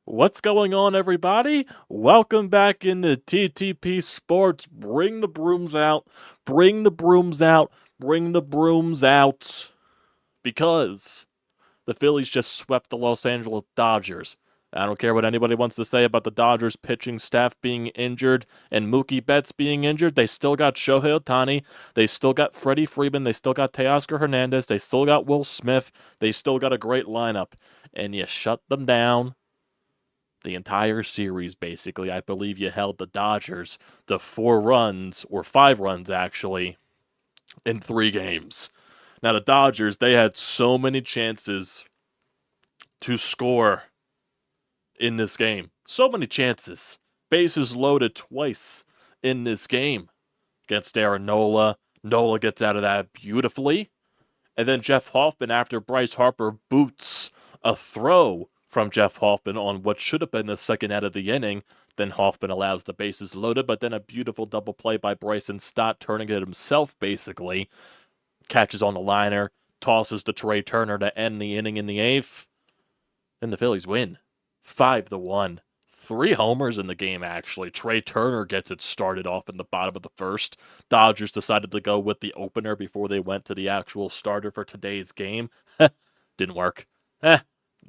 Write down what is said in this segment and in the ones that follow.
What's going on, everybody? Welcome back into TTP Sports. Bring the brooms out. Bring the brooms out. Bring the brooms out. Because the Phillies just swept the Los Angeles Dodgers. I don't care what anybody wants to say about the Dodgers pitching staff being injured and Mookie Betts being injured. They still got Shohei Ohtani. They still got Freddie Freeman. They still got Teoscar Hernandez. They still got Will Smith. They still got a great lineup. And you shut them down the entire series, basically. I believe you held the Dodgers to 4 runs, or 5 runs, actually, in 3 games. Now, the Dodgers, they had so many chances to score in this game. So many chances. Bases loaded twice in this game against Aaron Nola. Nola gets out of that beautifully. And then Jeff Hoffman, after Bryce Harper boots a throw from Jeff Hoffman on what should have been the second out of the inning, then Hoffman allows the bases loaded, but then a beautiful double play by Bryson, Stott turning it himself, basically. Catches on the liner, tosses to Trey Turner to end the inning in the 8th. And the Phillies win 5-1. 3 homers in the game, actually. Trey Turner gets it started off in the bottom of the first. Dodgers decided to go with the opener before they went to the actual starter for today's game. Didn't work.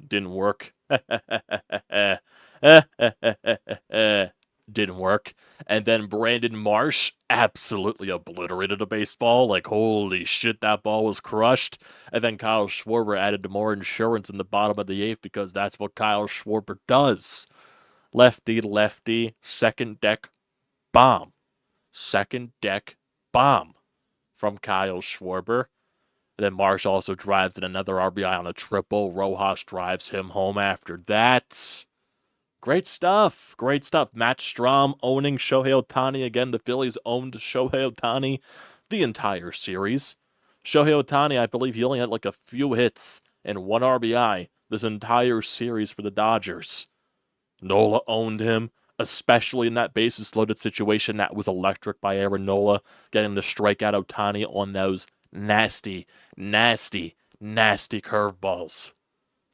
Didn't work. Didn't work. And then Brandon Marsh absolutely obliterated a baseball. Like, holy shit, that ball was crushed. And then Kyle Schwarber added more insurance in the bottom of the 8th because that's what Kyle Schwarber does. Lefty, second deck bomb. Second deck bomb from Kyle Schwarber. And then Marsh also drives in another RBI on a triple. Rojas drives him home after that. Great stuff. Great stuff. Matt Strahm owning Shohei Ohtani. Again, the Phillies owned Shohei Ohtani the entire series. Shohei Ohtani, I believe he only had like a few hits and 1 RBI this entire series for the Dodgers. Nola owned him, especially in that bases loaded situation. That was electric by Aaron Nola, getting the strikeout Ohtani on those nasty curveballs.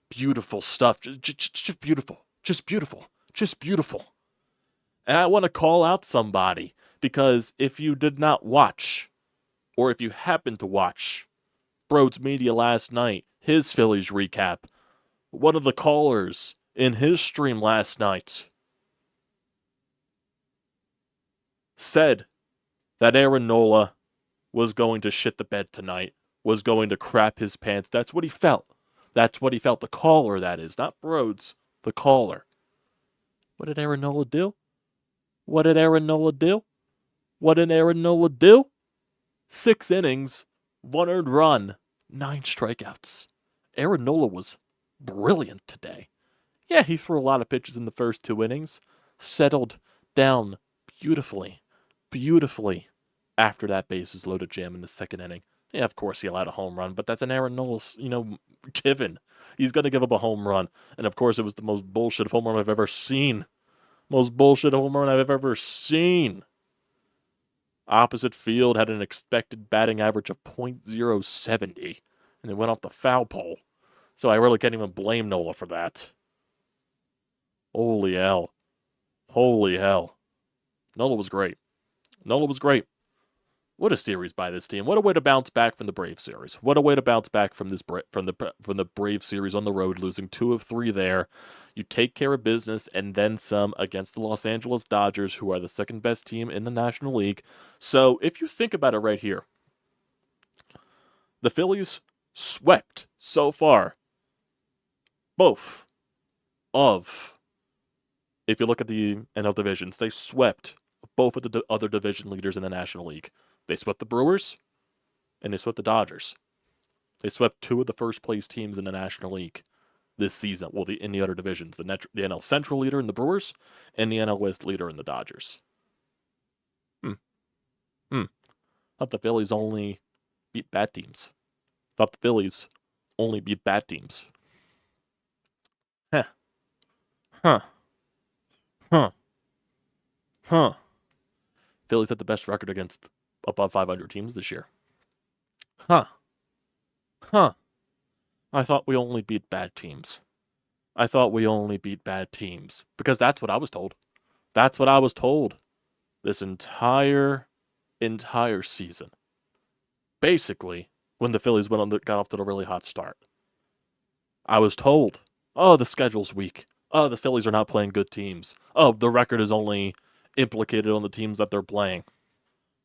Beautiful stuff. Just beautiful. Just beautiful. Just beautiful. And I want to call out somebody, because if you did not watch, or if you happened to watch BrodesMedia last night, his Phillies recap, one of the callers in his stream last night said that Aaron Nola was going to shit the bed tonight, was going to crap his pants. That's what he felt. That's what he felt. The caller, that is. Not Brodes, the caller. What did Aaron Nola do? What did Aaron Nola do? What did Aaron Nola do? 6 innings, 1 earned run, 9 strikeouts. Aaron Nola was brilliant today. Yeah, he threw a lot of pitches in the first 2 innings. Settled down beautifully after that bases loaded jam in the 2nd inning. Yeah, of course he allowed a home run, but that's an Aaron Nola, given. He's going to give up a home run. And of course it was the most bullshit home run I've ever seen. Most bullshit home run I've ever seen. Opposite field had an expected batting average of .070. And it went off the foul pole. So I really can't even blame Nola for that. Holy hell. Holy hell. Nola was great. Nola was great. What a series by this team. What a way to bounce back from the Brave series. What a way to bounce back from this from the Brave series on the road, losing 2 of 3 there. You take care of business and then some against the Los Angeles Dodgers, who are the 2nd best team in the National League. So if you think about it right here, the Phillies swept so far both of, if you look at the NL divisions, they swept both of the other division leaders in the National League. They swept the Brewers, and they swept the Dodgers. They swept 2 of the first-place teams in the National League this season. Well, in the other divisions, the NL Central leader in the Brewers, and the NL West leader in the Dodgers. Thought the Phillies only beat bad teams. Thought the Phillies only beat bad teams. Phillies had the best record against above 500 teams this year. I thought we only beat bad teams. I thought we only beat bad teams. Because that's what I was told. That's what I was told this entire season. Basically, when the Phillies got off to a really hot start. I was told, oh, the schedule's weak. Oh, the Phillies are not playing good teams. Oh, the record is only implicated on the teams that they're playing.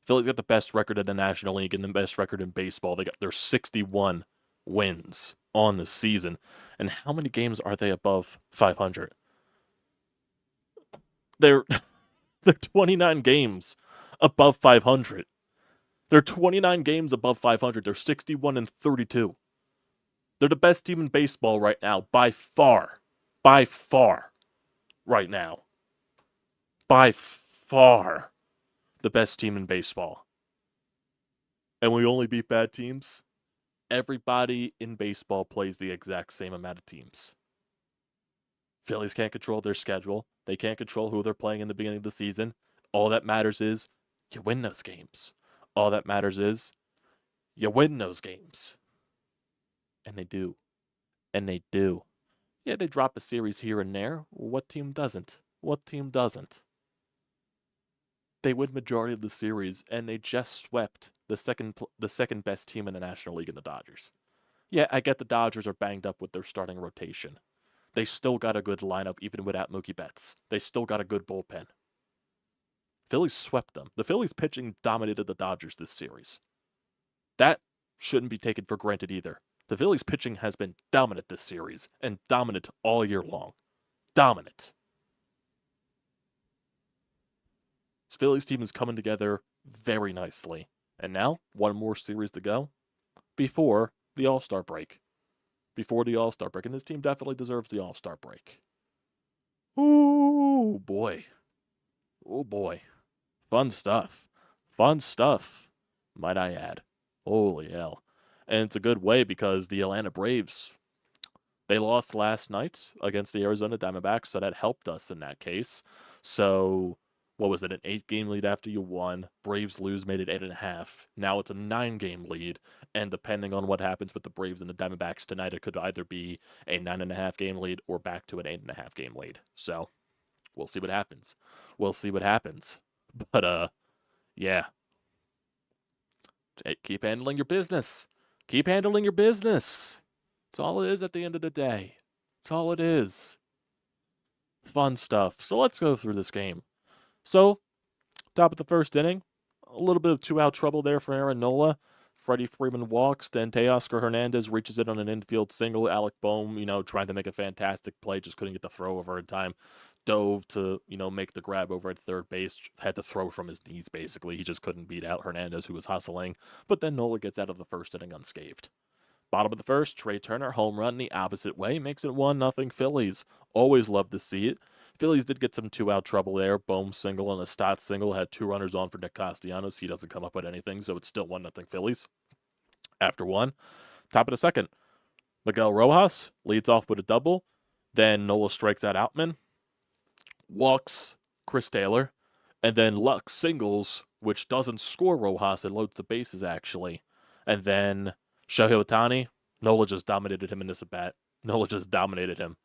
Phillies got the best record in the National League and the best record in baseball. They got their 61 wins on the season. And how many games are they above 500? They're 29 games above 500. They're 29 games above 500. They're 61 and 32. They're the best team in baseball right now, by far. By far. Right now. By far. The best team in baseball. And we only beat bad teams? Everybody in baseball plays the exact same amount of teams. Phillies can't control their schedule. They can't control who they're playing in the beginning of the season. All that matters is you win those games. All that matters is you win those games. And they do. And they do. Yeah, they drop a series here and there. What team doesn't? What team doesn't? They win majority of the series, and they just swept the second best team in the National League in the Dodgers. Yeah, I get the Dodgers are banged up with their starting rotation. They still got a good lineup even without Mookie Betts. They still got a good bullpen. Phillies swept them. The Phillies pitching dominated the Dodgers this series. That shouldn't be taken for granted either. The Phillies pitching has been dominant this series, and dominant all year long. Dominant. This Phillies team is coming together very nicely. And now, one more series to go before the All-Star break. Before the All-Star break. And this team definitely deserves the All-Star break. Ooh, boy. Oh, boy. Fun stuff. Fun stuff, might I add. Holy hell. And it's a good way because the Atlanta Braves, they lost last night against the Arizona Diamondbacks, so that helped us in that case. So, what was it, an 8-game lead after you won? Braves lose, made it 8.5. Now it's a 9-game lead, and depending on what happens with the Braves and the Diamondbacks tonight, it could either be a 9.5-game lead or back to an 8.5-game lead. So, we'll see what happens. We'll see what happens. But, yeah. Keep handling your business. Keep handling your business. That's all it is at the end of the day. That's all it is. Fun stuff. So let's go through this game. So, top of the first inning, a little bit of 2-out trouble there for Aaron Nola. Freddie Freeman walks, then Teoscar Hernandez reaches in on an infield single. Alec Boehm, trying to make a fantastic play, just couldn't get the throw over in time. Dove to, make the grab over at third base. Had to throw from his knees, basically. He just couldn't beat out Hernandez, who was hustling. But then Nola gets out of the first inning unscathed. Bottom of the first, Trey Turner, home run the opposite way, makes it 1-0 Phillies. Always love to see it. Phillies did get some 2-out trouble there. Boehm single and a Stott single. Had 2 runners on for Nick Castellanos. He doesn't come up with anything, so it's still 1-0 Phillies. After one, top of the second, Miguel Rojas leads off with a double. Then Nola strikes out Outman. Walks Chris Taylor. And then Lux singles, which doesn't score Rojas. It loads the bases, actually. And then Shohei Ohtani, Nola just dominated him in this at-bat. Nola just dominated him.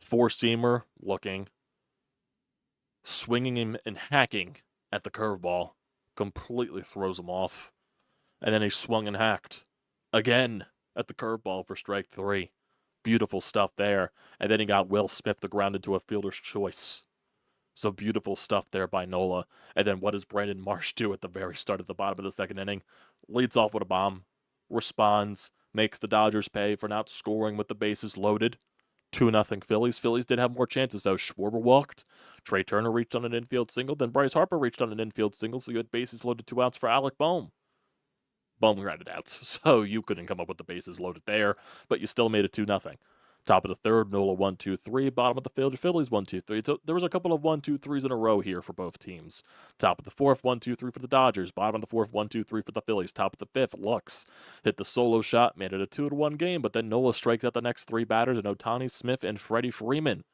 Four-seamer looking, swinging him and hacking at the curveball. Completely throws him off. And then he swung and hacked again at the curveball for strike 3. Beautiful stuff there. And then he got Will Smith to ground into a fielder's choice. So beautiful stuff there by Nola. And then what does Brandon Marsh do at the very start of the bottom of the second inning? Leads off with a bomb. Responds. Makes the Dodgers pay for not scoring with the bases loaded. 2-0 Phillies. Phillies did have more chances, though. Schwarber walked. Trey Turner reached on an infield single. Then Bryce Harper reached on an infield single, so you had bases loaded, 2 outs for Alec Boehm. Boehm grounded out, so you couldn't come up with the bases loaded there, but you still made it 2-0. Top of the third, Nola 1-2-3. Bottom of the field, Phillies 1-2-3. So there was a couple of 1-2-3s in a row here for both teams. Top of the fourth, 1-2-3 for the Dodgers. Bottom of the fourth, 1-2-3 for the Phillies. Top of the fifth, Lux hit the solo shot, made it a 2-1 game, but then Nola strikes out the next 3 batters, and Ohtani, Smith, and Freddie Freeman.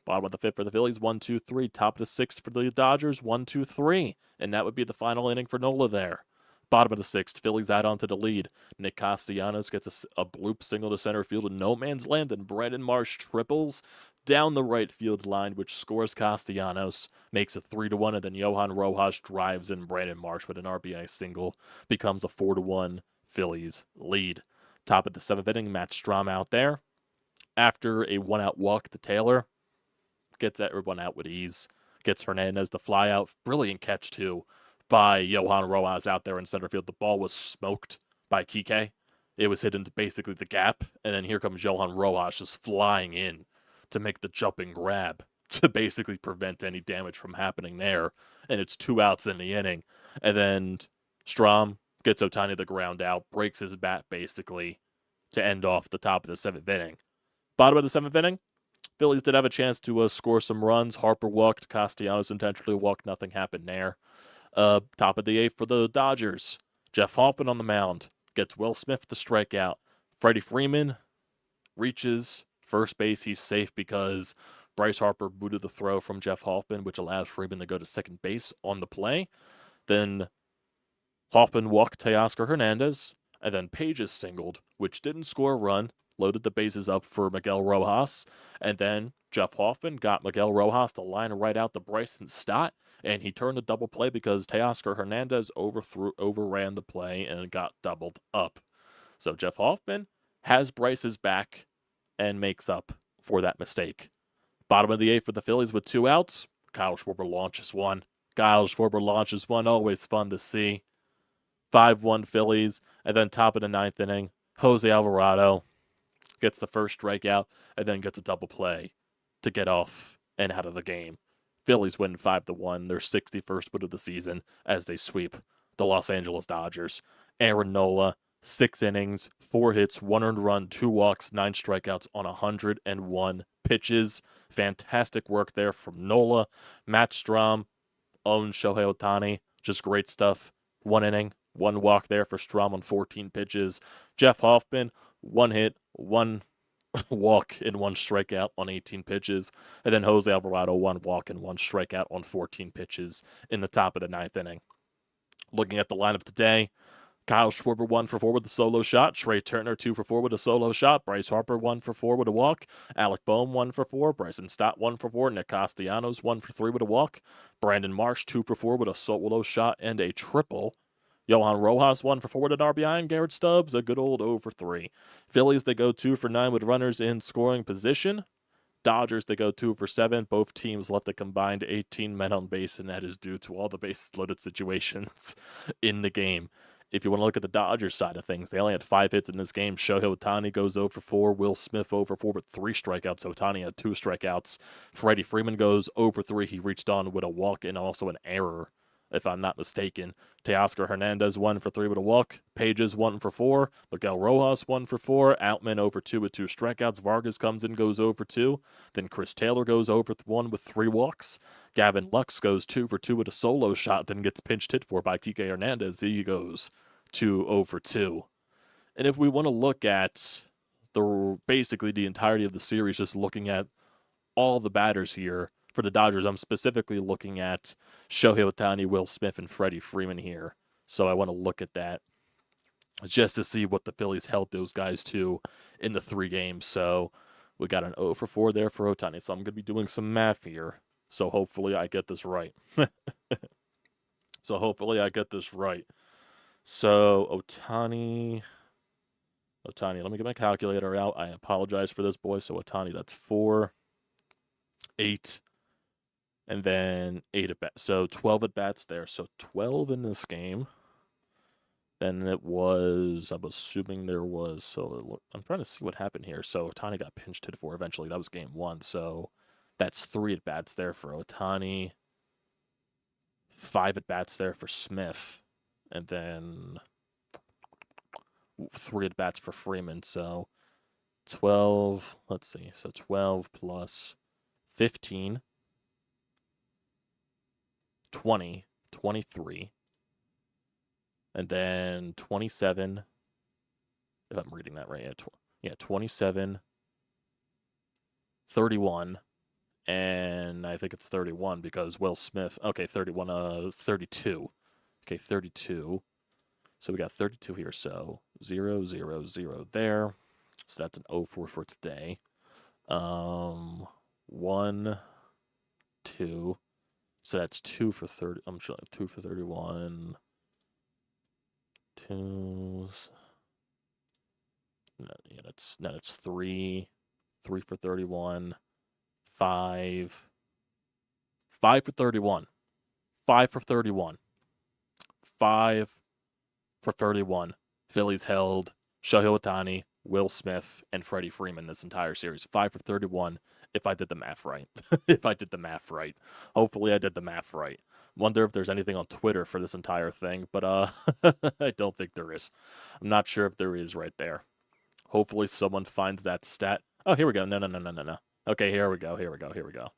Bottom of the fifth for the Phillies, 1-2-3. Top of the sixth for the Dodgers, 1-2-3. And that would be the final inning for Nola there. Bottom of the 6th, Phillies add on to the lead. Nick Castellanos gets a bloop single to center field with no man's land, and Brandon Marsh triples down the right field line, which scores Castellanos, makes it 3-1, and then Johan Rojas drives in Brandon Marsh with an RBI single, becomes a 4-1 Phillies lead. Top of the 7th inning, Matt Strom out there. After a 1-out walk to Taylor, gets everyone out with ease, gets Hernandez the fly out. Brilliant catch, too, by Johan Rojas out there in center field. The ball was smoked by Kike. It was hit into basically the gap, and then here comes Johan Rojas just flying in to make the jumping grab to basically prevent any damage from happening there, and it's 2 outs in the inning. And then Strom gets Ohtani the ground out, breaks his bat basically to end off the top of the 7th inning. Bottom of the 7th inning, Phillies did have a chance to score some runs. Harper walked, Castellanos intentionally walked, nothing happened there. Top of the 8th for the Dodgers, Jeff Hoffman on the mound, gets Will Smith the strikeout. Freddie Freeman reaches first base. He's safe because Bryce Harper booted the throw from Jeff Hoffman, which allows Freeman to go to second base on the play. Then Hoffman walked Teoscar Hernandez, and then Pages singled, which didn't score a run, loaded the bases up for Miguel Rojas, and then Jeff Hoffman got Miguel Rojas to line right out to Bryson Stott, and he turned a double play because Teoscar Hernandez overran the play and got doubled up. So Jeff Hoffman has Bryce's back and makes up for that mistake. Bottom of the 8th for the Phillies with 2 outs. Kyle Schwarber launches one. Always fun to see. 5-1 Phillies. And then top of the 9th inning, Jose Alvarado gets the first strikeout and then gets a double play to get off and out of the game. Phillies win 5-1, their 61st win of the season as they sweep the Los Angeles Dodgers. Aaron Nola, 6 innings, 4 hits, 1 earned run, 2 walks, 9 strikeouts on 101 pitches. Fantastic work there from Nola. Matt Strom owns Shohei Ohtani. Just great stuff. 1 inning, 1 walk there for Strom on 14 pitches. Jeff Hoffman, 1 hit, 1 walk and 1 strikeout on 18 pitches. And then Jose Alvarado, 1 walk and 1 strikeout on 14 pitches in the top of the 9th inning. Looking at the lineup today, Kyle Schwarber 1 for 4 with a solo shot. Trey Turner 2 for 4 with a solo shot. Bryce Harper 1 for 4 with a walk. Alec Boehm 1 for 4. Bryson Stott 1 for 4. Nick Castellanos 1 for 3 with a walk. Brandon Marsh 2 for 4 with a solo shot and a triple. Johan Rojas 1 for 4 with an RBI, and Garrett Stubbs a good old 0 for 3. Phillies, they go 2 for 9 with runners in scoring position. Dodgers, they go 2 for 7. Both teams left a combined 18 men on base, and that is due to all the bases-loaded situations in the game. If you want to look at the Dodgers side of things, they only had 5 hits in this game. Shohei Ohtani goes 0 for 4. Will Smith 0 for 4 with 3 strikeouts. Ohtani had 2 strikeouts. Freddie Freeman goes 0 for 3. He reached on with a walk and also an error, if I'm not mistaken. Teoscar Hernandez 1 for 3 with a walk. Pages 1 for 4. Miguel Rojas 1 for 4. Outman 0 for 2 with 2 strikeouts. Vargas comes in, goes 0 for 2. Then Chris Taylor goes 0 for 1 with 3 walks. Gavin Lux goes 2 for 2 with a solo shot, then gets pinched hit for by Kike Hernandez. He goes 0 for 2. And if we want to look at basically the entirety of the series, just looking at all the batters here, for the Dodgers, I'm specifically looking at Shohei Ohtani, Will Smith, and Freddie Freeman here. So I want to look at that just to see what the Phillies held those guys to in the 3 games. So we got an 0 for 4 there for Ohtani. So I'm going to be doing some math here. So hopefully I get this right. So Ohtani, let me get my calculator out. I apologize for this, boys. So Ohtani, that's 4, 8, and then 8 at bats. So 12 at bats there. So 12 in this game. Then it was, I'm assuming there was, so I'm trying to see what happened here. So Ohtani got pinched hit for eventually. That was game 1. So that's 3 at bats there for Ohtani. 5 at bats there for Smith. And then 3 at bats for Freeman. So 12, let's see. So 12 plus 15. 20, 23, and then 27, if I'm reading that right, 27, 31, and I think it's 31 because Will Smith, 32. 32. So we got 32 here. So 0, 0, 0 there. So that's an 0-4 for today. 1, 2. So that's 2 for 30. I'm sure 2 for 31. 2. No, yeah, that's 3. 3 for 31. 5. 5 for 31. 5 for 31. 5 for 31. Phillies held Shohei Ohtani, Will Smith, and Freddie Freeman this entire series. 5 for 31, if I did the math right. If I did the math right. Hopefully I did the math right. Wonder if there's anything on Twitter for this entire thing, but I don't think there is. I'm not sure if there is right there. Hopefully someone finds that stat. Oh, here we go. No. Okay, here we go.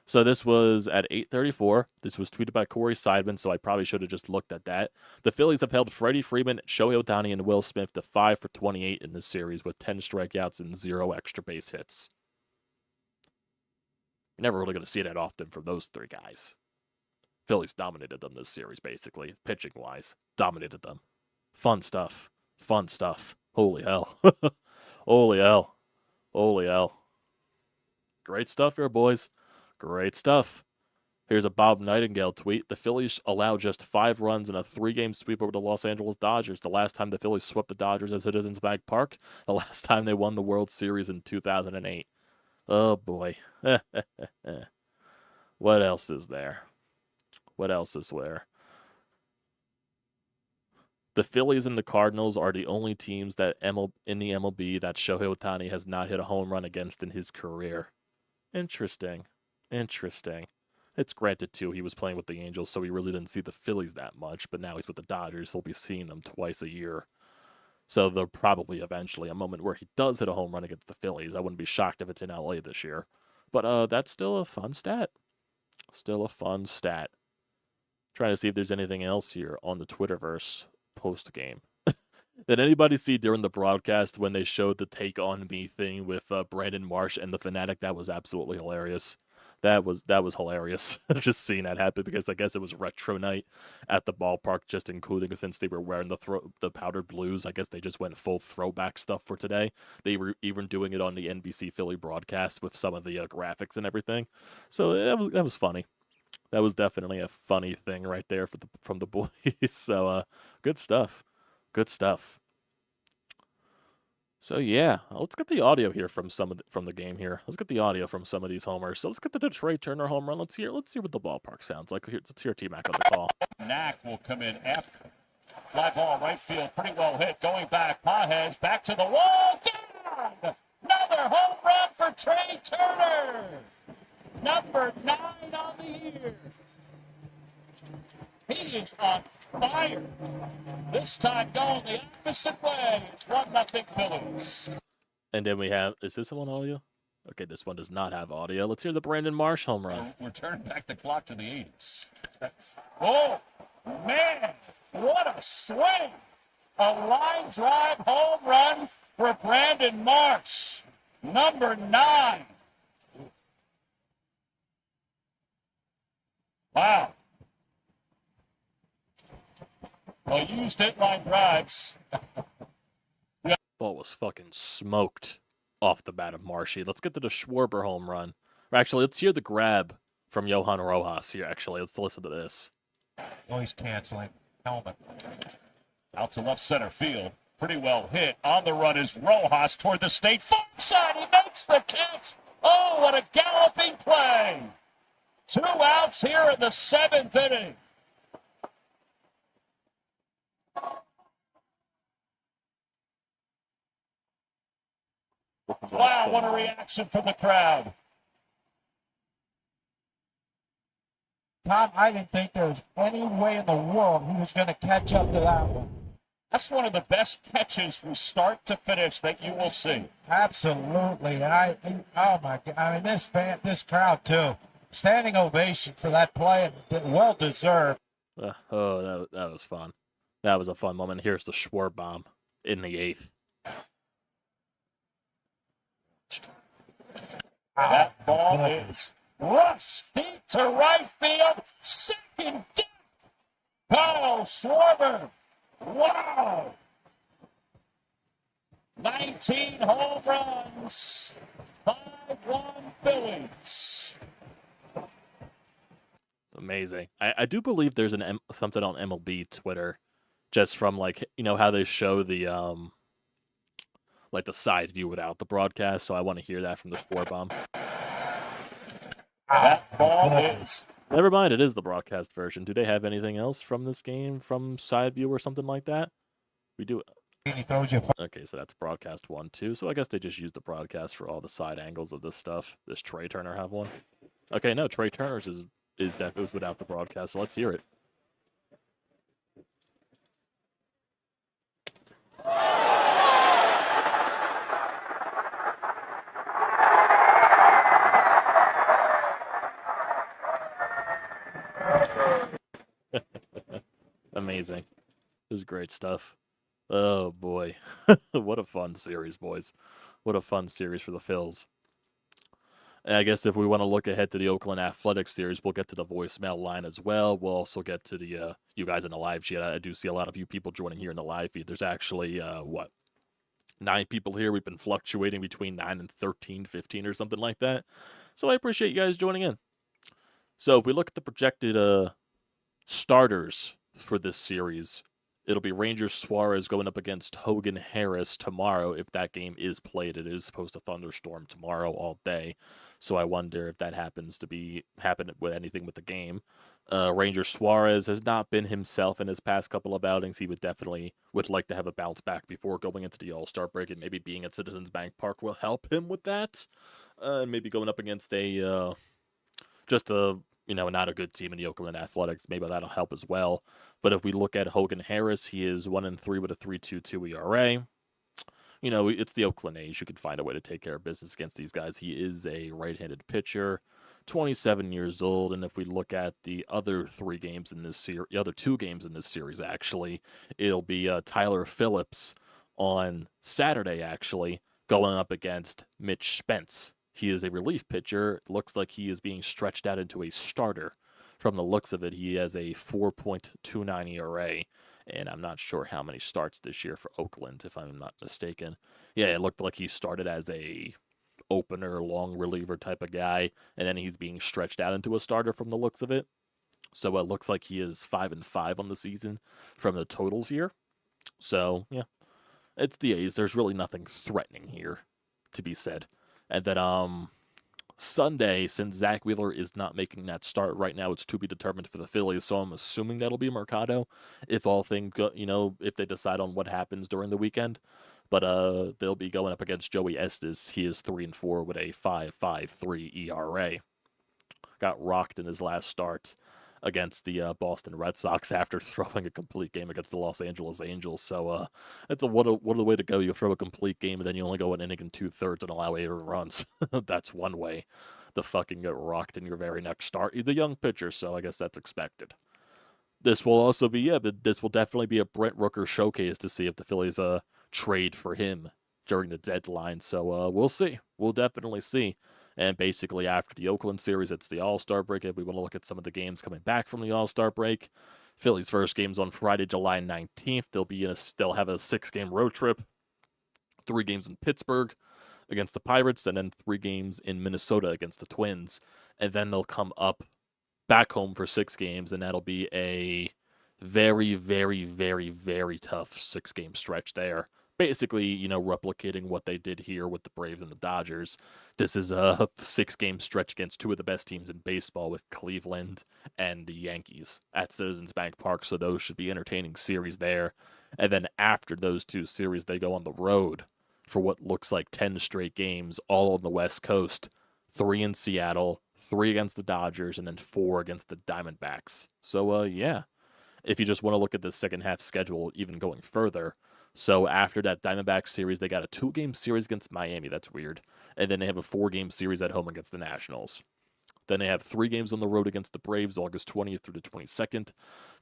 So this was at 8:34. This was tweeted by Corey Seidman, so I probably should have just looked at that. The Phillies have held Freddie Freeman, Shohei Ohtani, and Will Smith to 5 for 28 in this series with 10 strikeouts and 0 extra base hits. You're never really going to see that often from those three guys. Phillies dominated them this series, basically, pitching-wise. Dominated them. Fun stuff. Holy hell. Holy hell. Great stuff here, boys. Great stuff. Here's a Bob Nightingale tweet. The Phillies allowed just 5 runs in a 3-game sweep over the Los Angeles Dodgers. The last time the Phillies swept the Dodgers at Citizens Bank Park. The last time they won the World Series in 2008. Oh, boy. What else is there? The Phillies and the Cardinals are the only teams that in the MLB that Shohei Ohtani has not hit a home run against in his career. Interesting. It's granted, too, he was playing with the Angels, so he really didn't see the Phillies that much, but now he's with the Dodgers. He'll be seeing them twice a year. So there'll probably eventually a moment where he does hit a home run against the Phillies. I wouldn't be shocked if it's in LA this year. But that's still a fun stat. Trying to see if there's anything else here on the Twitterverse post-game. Did anybody see during the broadcast when they showed the Take On Me thing with Brandon Marsh and the Fanatic? That was absolutely hilarious. That was hilarious. Just seeing that happen because I guess it was retro night at the ballpark, just including since they were wearing the powdered blues. I guess they just went full throwback stuff for today. They were even doing it on the NBC Philly broadcast with some of the graphics and everything. So that was funny. That was definitely a funny thing right there from the boys. So good stuff. So yeah, let's get the audio here from the game here. Let's get the audio from some of these homers. So let's get the Detroit Turner home run. Let's hear what the ballpark sounds like. Let's hear T-Mac on the call. Knack will come in after. Fly ball right field, pretty well hit. Going back, Pages back to the wall. Down! Another home run for Trey Turner. Number 9 on the year. He is on fire. This time going the opposite way. It's 1-0 Phillies. And then we have, is this one audio? Okay, this one does not have audio. Let's hear the Brandon Marsh home run. We're turning back the clock to the 80s. Oh, man, what a swing. A line drive home run for Brandon Marsh, number 9. Wow. Well, used hit line drives. Ball was fucking smoked off the bat of Marshy. Let's get to the Schwarber home run. Or actually, let's hear the grab from Johan Rojas here, actually. Let's listen to this. Noise canceling. Helmet. Out to left center field. Pretty well hit. On the run is Rojas toward the state farm side. He makes the catch. Oh, what a galloping play. 2 outs here in the 7th inning. Wow, what a reaction from the crowd. Tom, I didn't think there was any way in the world he was going to catch up to that one. That's one of the best catches from start to finish that you will see. Absolutely. And oh my God, I mean, this crowd too. Standing ovation for that play, and well deserved. That was fun. That was a fun moment. Here's the Schwarber bomb in the 8th. That ball is rushed deep to right field. Second deck. Oh, Schwarber Wow! 19 home runs. 5-1 Phillies. Amazing. I do believe there's something on MLB Twitter, just from how they show the the side view without the broadcast. So I want to hear that from the Schwarber. That ball is. Never mind, it is the broadcast version. Do they have anything else from this game from side view or something like that? We do. He throws you. Okay, so that's broadcast 1, 2. So I guess they just use the broadcast for all the side angles of this stuff. Does Trey Turner have one? Okay, no, Trey Turner's is without the broadcast. So let's hear it. Amazing. This is great stuff. Oh, boy. What a fun series, boys. What a fun series for the Phils. And I guess if we want to look ahead to the Oakland Athletics series, we'll get to the voicemail line as well. We'll also get to the you guys in the live feed. I do see a lot of you people joining here in the live feed. There's actually, 9 people here. We've been fluctuating between 9 and 13, 15 or something like that. So I appreciate you guys joining in. So if we look at the projected starters for this series, it'll be Ranger Suarez going up against Hogan Harris tomorrow if that game is played. It is supposed to thunderstorm tomorrow all day, so I wonder if that happens to happen with anything with the game. Ranger Suarez has not been himself in his past couple of outings. He would like to have a bounce back before going into the All-Star break, and maybe being at Citizens Bank Park will help him with that. And maybe going up against not a good team in the Oakland Athletics, maybe that'll help as well. But if we look at Hogan Harris, he is 1-3 with a 3.22 ERA. It's the Oakland A's. You can find a way to take care of business against these guys. He is a right-handed pitcher, 27 years old. And if we look at the other 3 games in this series, the other 2 games in this series, actually, it'll be Tyler Phillips on Saturday, actually, going up against Mitch Spence. He is a relief pitcher. It looks like he is being stretched out into a starter. From the looks of it, he has a 4.29 ERA, and I'm not sure how many starts this year for Oakland, if I'm not mistaken. Yeah, it looked like he started as a opener, long reliever type of guy, and then he's being stretched out into a starter from the looks of it. So it looks like he is 5-5 on the season from the totals here. So, yeah, it's the A's. There's really nothing threatening here to be said. And then Sunday, since Zack Wheeler is not making that start right now, it's to be determined for the Phillies. So I'm assuming that'll be Mercado if all things go, if they decide on what happens during the weekend. But they'll be going up against Joey Estes. He is 3-4 with a 5.53 ERA. Got rocked in his last start against the Boston Red Sox after throwing a complete game against the Los Angeles Angels. So it's what a way to go. You throw a complete game and then you only go an inning and 2/3 and allow 8 runs. That's one way to fucking get rocked in your very next start. He's a young pitcher, so I guess that's expected. This will also be, this will definitely be a Brent Rooker showcase to see if the Phillies trade for him during the deadline. So we'll see. We'll definitely see. And basically, after the Oakland series, it's the All-Star break. If we want to look at some of the games coming back from the All-Star break, Phillies' first game's on Friday, July 19th. They'll have a 6-game road trip, 3 games in Pittsburgh against the Pirates, and then 3 games in Minnesota against the Twins. And then they'll come up back home for 6 games, and that'll be a very, very, very, very tough 6-game stretch there. Basically, replicating what they did here with the Braves and the Dodgers. This is a 6-game stretch against 2 of the best teams in baseball with Cleveland and the Yankees at Citizens Bank Park, so those should be entertaining series there. And then after those 2 series, they go on the road for what looks like 10 straight games, all on the West Coast. 3 in Seattle, 3 against the Dodgers, and then 4 against the Diamondbacks. So, yeah, if you just want to look at the second half schedule even going further, so after that Diamondbacks series, they got a 2-game series against Miami. That's weird. And then they have a 4-game series at home against the Nationals. Then they have 3 games on the road against the Braves, August 20th through the 22nd.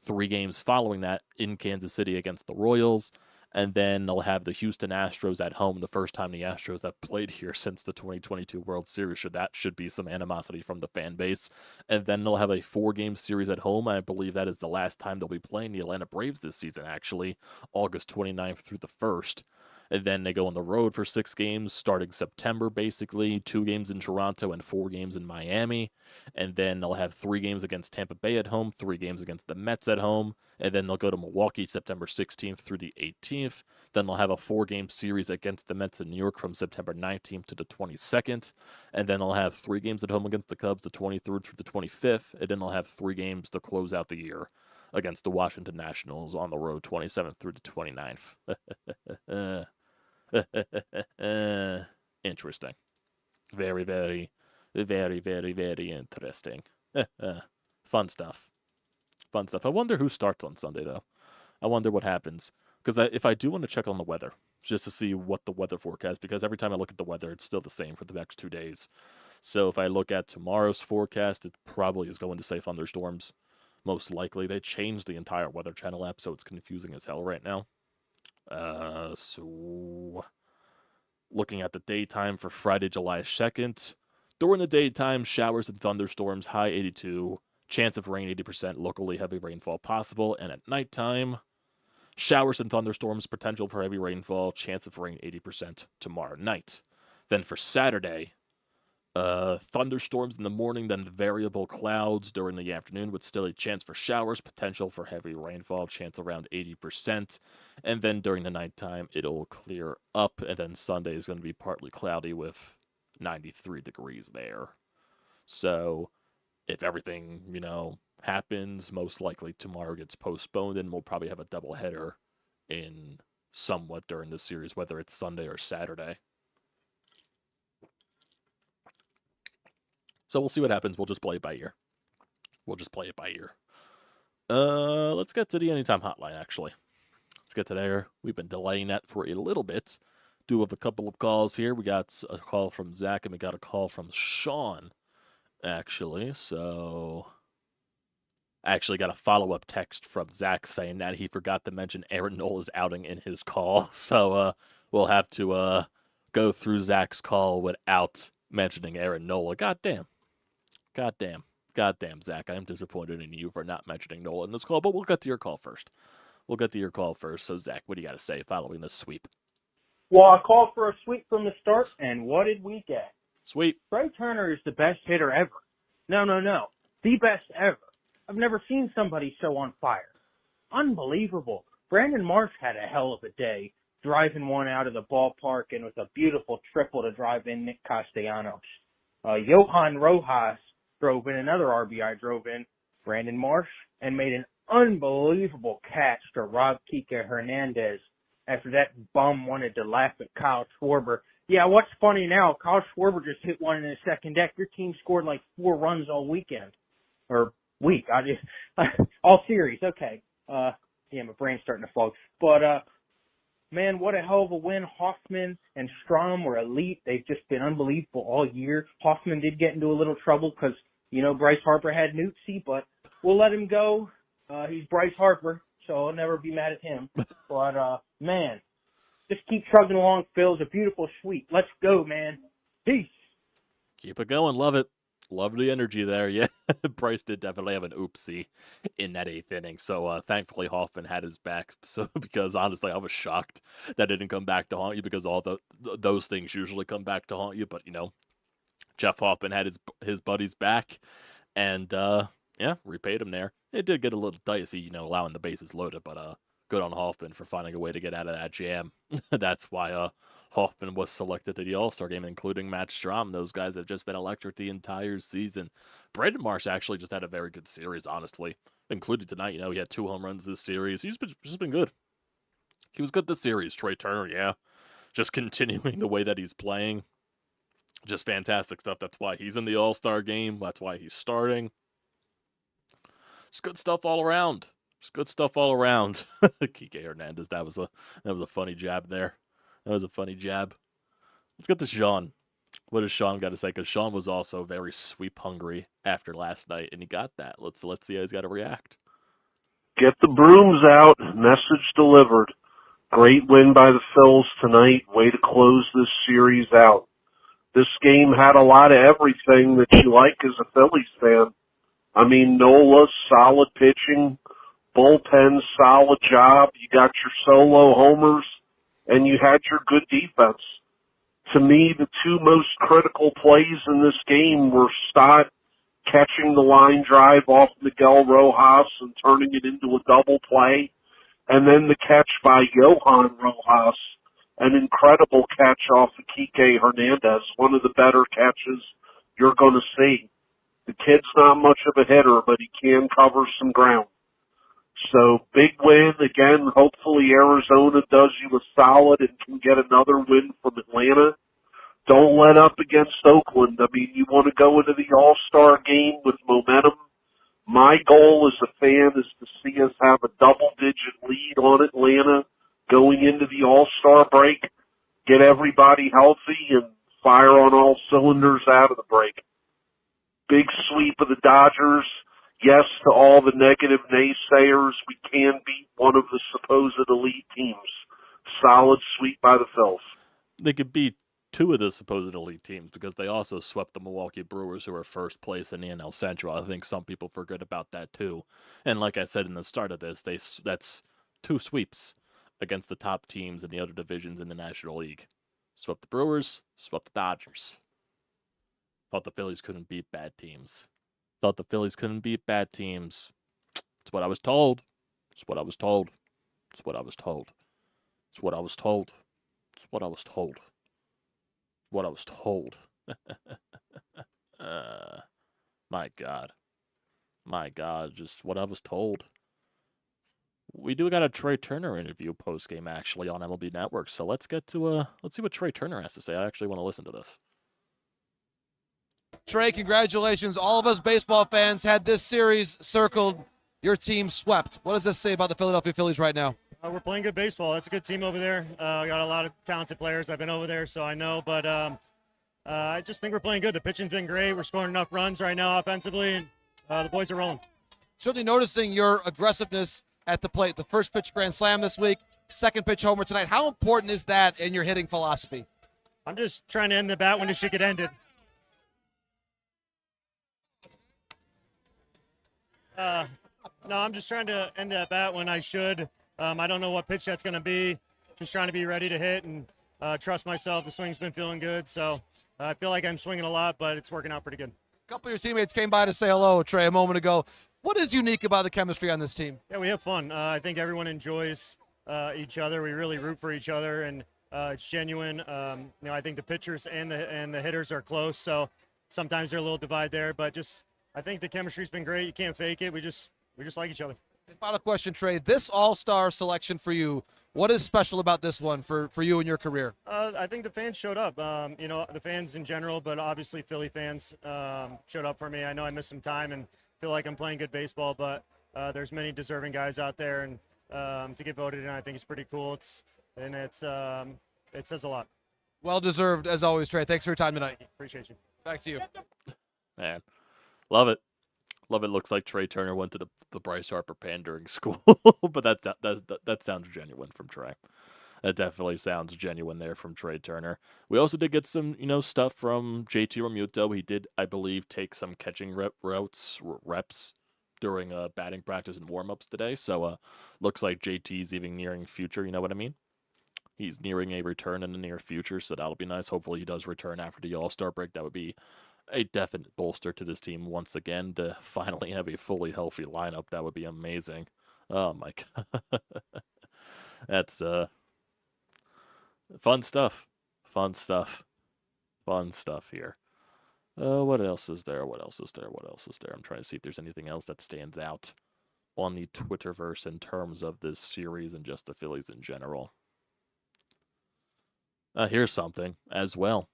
3 games following that in Kansas City against the Royals. And then they'll have the Houston Astros at home, the first time the Astros have played here since the 2022 World Series. That should be some animosity from the fan base. And then they'll have a 4-game series at home. I believe that is the last time they'll be playing the Atlanta Braves this season, actually, August 29th through the 1st. And then they go on the road for 6 games starting September, basically. 2 games in Toronto and 4 games in Miami. And then they'll have 3 games against Tampa Bay at home, 3 games against the Mets at home. And then they'll go to Milwaukee September 16th through the 18th. Then they'll have a 4-game series against the Mets in New York from September 19th to the 22nd. And then they'll have 3 games at home against the Cubs the 23rd through the 25th. And then they'll have 3 games to close out the year against the Washington Nationals on the road 27th through the 29th. Interesting. Very, very, very, very, very interesting. Fun stuff. Fun stuff. I wonder who starts on Sunday, though. I wonder what happens. Because if I do want to check on the weather, just to see what the weather forecast, because every time I look at the weather, it's still the same for the next 2 days. So if I look at tomorrow's forecast, it probably is going to say thunderstorms. Most likely. They changed the entire Weather Channel app, so it's confusing as hell right now. So looking at the daytime for Friday, July 2nd. During the daytime, showers and thunderstorms, high 82. Chance of rain 80%, locally heavy rainfall possible. And at nighttime, showers and thunderstorms, potential for heavy rainfall, chance of rain 80% tomorrow night. Then for Saturday, thunderstorms in the morning, then variable clouds during the afternoon with still a chance for showers, potential for heavy rainfall, chance around 80%. And then during the nighttime, it'll clear up. And then Sunday is going to be partly cloudy with 93 degrees there. So if everything, happens, most likely tomorrow gets postponed, and we'll probably have a doubleheader in somewhat during the series, whether it's Sunday or Saturday. So we'll see what happens. We'll just play it by ear. Let's get to the Anytime Hotline, actually. Let's get to there. We've been delaying that for a little bit. Do have a couple of calls here. We got a call from Zack, and we got a call from Sean, actually. So I actually got a follow-up text from Zack saying that he forgot to mention Aaron Nola's outing in his call. So we'll have to go through Zack's call without mentioning Aaron Nola. Goddamn, Zack. I am disappointed in you for not mentioning Nola in this call, but we'll get to your call first. So, Zack, what do you got to say following this sweep? Well, I called for a sweep from the start, and what did we get? Sweep. Trey Turner is the best hitter ever. No. The best ever. I've never seen somebody so on fire. Unbelievable. Brandon Marsh had a hell of a day, driving one out of the ballpark and with a beautiful triple to drive in Nick Castellanos. Johan Rojas drove in, another RBI drove in, Brandon Marsh, and made an unbelievable catch to rob Kike Hernandez after that bum wanted to laugh at Kyle Schwarber. Yeah, what's funny now, Kyle Schwarber just hit one in the second deck. Your team scored like 4 runs all weekend. Or week. All series. Okay. My brain's starting to fog. But, man, what a hell of a win. Hoffman and Strom were elite. They've just been unbelievable all year. Hoffman did get into a little trouble because, Bryce Harper had Newtsy, but we'll let him go. He's Bryce Harper, so I'll never be mad at him. But, man, just keep chugging along, Phil. It's a beautiful sweep. Let's go, man. Peace. Keep it going. Love it. Love the energy there. Yeah, Bryce did definitely have an oopsie in that 8th inning. So thankfully Hoffman had his back. So because honestly, I was shocked that didn't come back to haunt you, because all those things usually come back to haunt you. But Jeff Hoffman had his buddy's back, and repaid him there. It did get a little dicey, allowing the bases loaded, but good on Hoffman for finding a way to get out of that jam. That's why Hoffman was selected to the All-Star game, including Matt Strom. Those guys have just been electric the entire season. Brandon Marsh actually just had a very good series, honestly. Included tonight, he had 2 home runs this series. He's just been good. He was good this series. Trey Turner, just continuing the way that he's playing. Just fantastic stuff. That's why he's in the All-Star game. That's why he's starting. Just good stuff all around. Kike Hernandez, that was a funny jab there. Let's get to Sean. What does Sean got to say? Because Sean was also very sweep hungry after last night, and he got that. Let's see how he's got to react. Get the brooms out. Message delivered. Great win by the Phils tonight. Way to close this series out. This game had a lot of everything that you like as a Phillies fan. I mean, Nola, solid pitching, bullpen, solid job. You got your solo homers, and you had your good defense. To me, the two most critical plays in this game were Stott catching the line drive off Miguel Rojas and turning it into a double play, and then the catch by Johan Rojas, an incredible catch off of Kike Hernandez, one of the better catches you're going to see. The kid's not much of a hitter, but he can cover some ground. So, big win. Again, hopefully Arizona does you a solid and can get another win from Atlanta. Don't let up against Oakland. I mean, you want to go into the All-Star game with momentum. My goal as a fan is to see us have a double-digit lead on Atlanta going into the All-Star break, get everybody healthy, and fire on all cylinders out of the break. Big sweep of the Dodgers. Yes to all the negative naysayers. We can beat one of the supposed elite teams. Solid sweep by the Phils. They could beat two of the supposed elite teams because they also swept the Milwaukee Brewers, who are first place in the NL Central. I think some people forget about that too. And like I said in the start of this, that's two sweeps against the top teams in the other divisions in the National League. Swept the Brewers, swept the Dodgers. Thought the Phillies couldn't beat bad teams. Thought the Phillies couldn't beat bad teams. It's what I was told. It's what I was told. It's what I was told. It's what I was told. It's what I was told. What I was told. My God. My God, just what I was told. We do got a Trey Turner interview post-game actually on MLB Network, so let's get to let's see what Trey Turner has to say. I actually want to listen to this. Trey, congratulations. All of us baseball fans had this series circled. Your team swept. What does this say about the Philadelphia Phillies right now? We're playing good baseball. That's a good team over there. We got a lot of talented players. I've been over there, so I know. But I just think we're playing good. The pitching's been great. We're scoring enough runs right now offensively, and the boys are rolling. Certainly noticing your aggressiveness at the plate. The first pitch grand slam this week, second pitch homer tonight. How important is that in your hitting philosophy? I'm just trying to end the bat when it should get ended. No, I'm just trying to end that bat when I should. I don't know what pitch that's going to be. Just trying to be ready to hit and trust myself. The swing's been feeling good, so I feel like I'm swinging a lot, but it's working out pretty good. A couple of your teammates came by to say hello, Trey, a moment ago. What is unique about the chemistry on this team? Yeah, we have fun. I think everyone enjoys each other. We really root for each other, and it's genuine. I think the pitchers and the hitters are close, so sometimes there's a little divide there, but just I think the chemistry's been great. You can't fake it. We just like each other. Final question, Trey. This all-star selection for you, what is special about this one for you and your career? I think the fans showed up. The fans in general, but obviously Philly fans showed up for me. I know I missed some time and feel like I'm playing good baseball, but there's many deserving guys out there, and to get voted in, I think it's pretty cool. It says a lot. Well deserved, as always, Trey. Thanks for your time tonight. Appreciate you. Back to you. Man, love it. Love it. Looks like Trey Turner went to the Bryce Harper pandering school, but that sounds genuine from Trey. That definitely sounds genuine there from Trey Turner. We also did get some, stuff from JT Realmuto. He did, I believe, take some catching reps during batting practice and warm-ups today. So looks like JT's even nearing future, you know what I mean? He's nearing a return in the near future, so that'll be nice. Hopefully he does return after the All-Star break. That would be a definite bolster to this team once again to finally have a fully healthy lineup. That would be amazing. Oh my God. That's fun stuff. Fun stuff here. What else is there? I'm trying to see if there's anything else that stands out on the Twitterverse in terms of this series and just the Phillies in general. Here's something as well.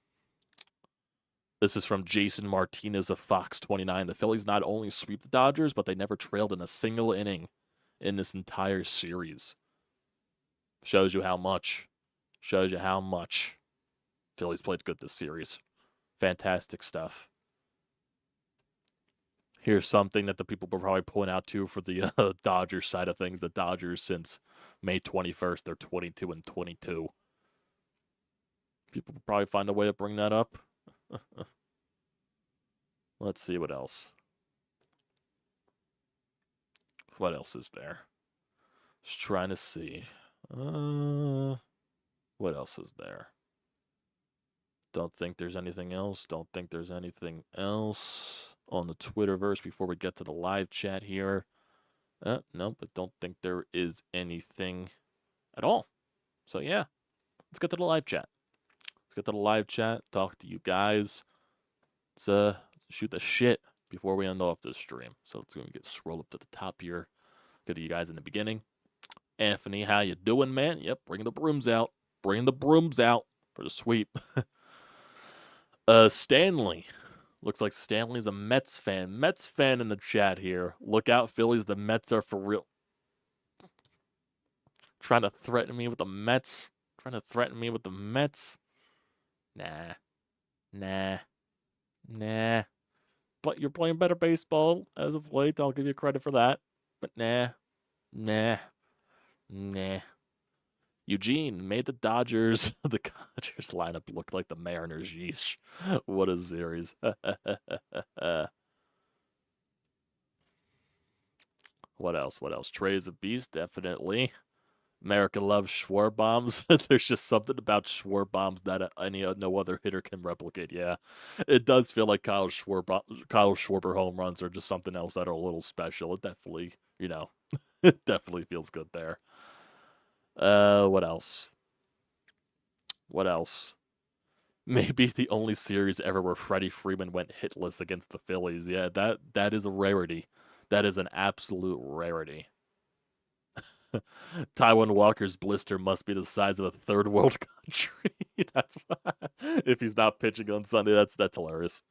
This is from Jason Martinez of Fox 29. The Phillies not only sweep the Dodgers, but they never trailed in a single inning in this entire series. Shows you how much. Phillies played good this series. Fantastic stuff. Here's something that the people will probably point out too for the Dodgers side of things. The Dodgers, since May 21st, they're 22-22. People will probably find a way to bring that up. Let's see what else. What else is there? Just trying to see. What else is there? Don't think there's anything else. Don't think there's anything else on the Twitterverse before we get to the live chat here. No, but don't think there is anything at all. So yeah, let's get to the live chat. Let's get to the live chat. Talk to you guys. Let's shoot the shit before we end off this stream. So let's go get scroll up to the top here. Get to you guys in the beginning. Anthony, how you doing, man? Yep, bringing the brooms out. Bringing the brooms out for the sweep. Stanley. Looks like Stanley's a Mets fan. Mets fan in the chat here. Look out, Phillies. The Mets are for real. Trying to threaten me with the Mets. Trying to threaten me with the Mets. Nah. But you're playing better baseball as of late. I'll give you credit for that. But nah. Eugene made the Dodgers lineup look like the Mariners. Yeesh. What a series. What else? Trey's a beast, definitely. America loves Schwarbombs. There's just something about Schwarbombs that no other hitter can replicate. Yeah, it does feel like Kyle Schwarber home runs are just something else that are a little special. It definitely, it definitely feels good there. What else? Maybe the only series ever where Freddie Freeman went hitless against the Phillies. Yeah, that is a rarity. That is an absolute rarity. Taiwan Walker's blister must be the size of a third world country. That's why, if he's not pitching on Sunday, that's hilarious.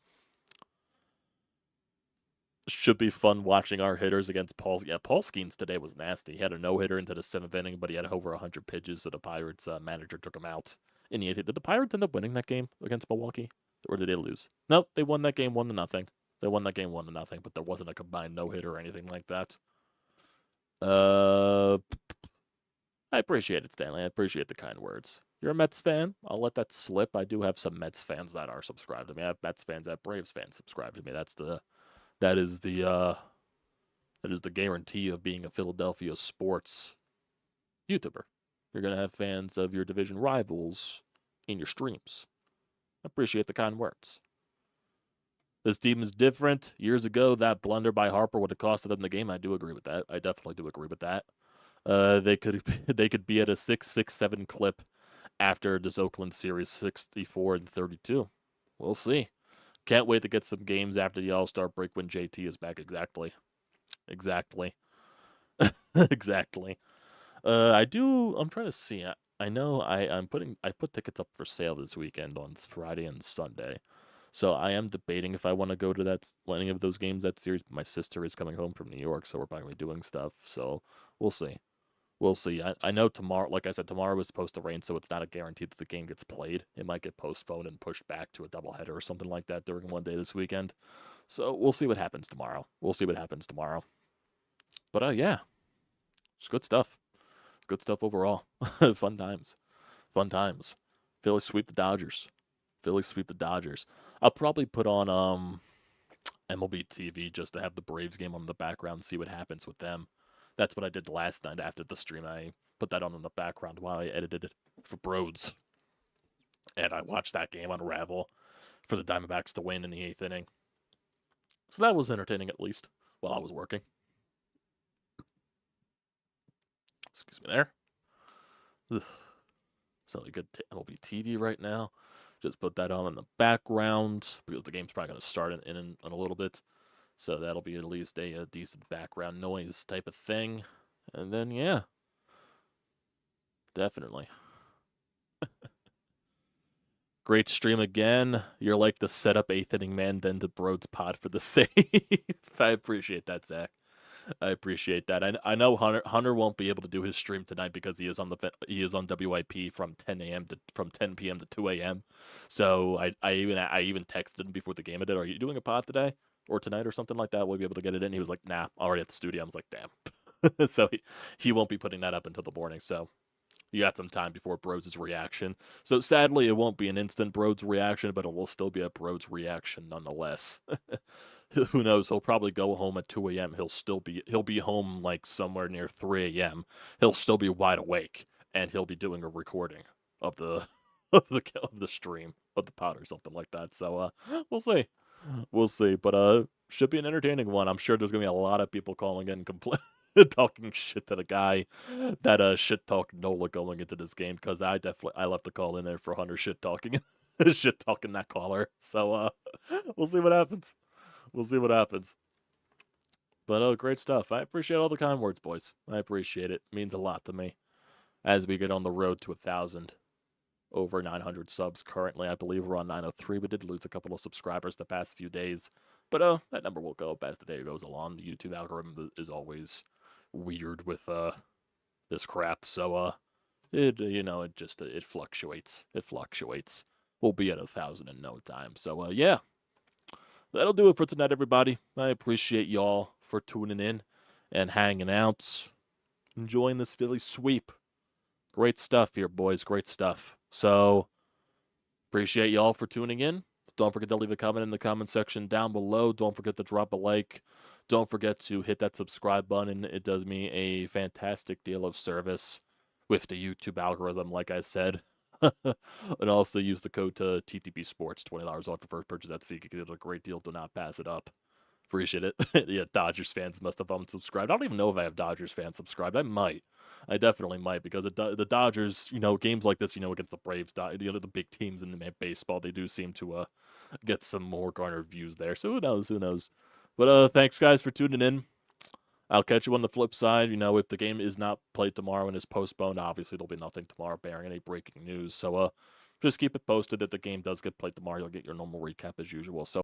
Should be fun watching our hitters against Paul. Yeah, Paul Skeens today was nasty. He had a no-hitter into the 7th inning, but he had over 100 pitches, so the Pirates manager took him out in the 8th. Did the Pirates end up winning that game against Milwaukee, or did they lose? Nope, they won that game 1-0. They won that game 1-0, but there wasn't a combined no-hitter or anything like that. I appreciate it, Stanley. I appreciate the kind words. You're a Mets fan? I'll let that slip. I do have some Mets fans that are subscribed to me. I have Mets fans, I have Braves fans subscribed to me. That is the guarantee of being a Philadelphia sports YouTuber. You're going to have fans of your division rivals in your streams. I appreciate the kind words. This team is different. Years ago, that blunder by Harper would have costed them the game. I do agree with that. I definitely do agree with that. They could be at a 6-6-7 clip after this Oakland series, 64-32. We'll see. Can't wait to get some games after the All-Star break when JT is back. Exactly. Exactly. I'm trying to see. I know I put tickets up for sale this weekend on Friday and Sunday. So I am debating if I want to go to any of those games, that series. My sister is coming home from New York, so we're probably doing stuff. So we'll see. I know tomorrow, like I said, tomorrow is supposed to rain, so it's not a guarantee that the game gets played. It might get postponed and pushed back to a doubleheader or something like that during one day this weekend. So we'll see what happens tomorrow. But yeah, it's good stuff. Good stuff overall. Fun times. Phillies sweep the Dodgers. I'll probably put on MLB TV just to have the Braves game on the background and see what happens with them. That's what I did last night after the stream. I put that on in the background while I edited it for Brodes. And I watched that game unravel for the Diamondbacks to win in the 8th inning. So that was entertaining, at least, while I was working. Excuse me there. Ugh. It's not a good MLB TV right now. Just put that on in the background because the game's probably going to start in a little bit. So that'll be at least a decent background noise type of thing. And then, yeah. Definitely. Great stream again. You're like the setup 8th inning man, then the Brodes pod for the save. I appreciate that, Zack. I appreciate that. I know Hunter won't be able to do his stream tonight because he is on WIP from 10 p.m. to 2 a.m. So I even texted him before the game. I did. Are you doing a pod today? or tonight or something like that. We'll be able to get it in. He was like, nah, already at the studio. I was like, damn. So he won't be putting that up until the morning. So you got some time before Brodes' reaction. So sadly, it won't be an instant Brodes reaction, but it will still be a Brodes reaction nonetheless. Who knows? He'll probably go home at 2 a.m. He'll be home like somewhere near 3 a.m. He'll still be wide awake, and he'll be doing a recording of the of the stream of the pod or something like that. So we'll see. We'll see. But should be an entertaining one. I'm sure there's gonna be a lot of people calling in talking shit to the guy that shit talked Nola going into this game, because I left the call in there for Hunter shit talking that caller. So we'll see what happens. We'll see what happens. But great stuff. I appreciate all the kind words, boys. I appreciate it. It means a lot to me as we get on the road to 1,000. Over 900 subs currently. I believe we're on 903. We did lose a couple of subscribers the past few days, but that number will go up as the day goes along. The YouTube algorithm is always weird with this crap, so it fluctuates. It fluctuates. We'll be at 1,000 in no time. So yeah, that'll do it for tonight, everybody. I appreciate y'all for tuning in and hanging out, enjoying this Philly sweep. Great stuff here, boys. Great stuff. So, appreciate y'all for tuning in. Don't forget to leave a comment in the comment section down below. Don't forget to drop a like. Don't forget to hit that subscribe button. It does me a fantastic deal of service with the YouTube algorithm, like I said. And also use the code to TTPSPORTS, $20 off your first purchase at SEATGEEK. It's a great deal. Do not pass it up. Appreciate it. Yeah, Dodgers fans must have unsubscribed. I don't even know if I have Dodgers fans subscribed. I might. I definitely might, because the Dodgers, games like this, against the Braves, the big teams in baseball, they do seem to get some more garnered views there. So who knows? Who knows? But thanks, guys, for tuning in. I'll catch you on the flip side. If the game is not played tomorrow and is postponed, obviously there'll be nothing tomorrow, barring any breaking news. So just keep it posted. If the game does get played tomorrow, you'll get your normal recap as usual. So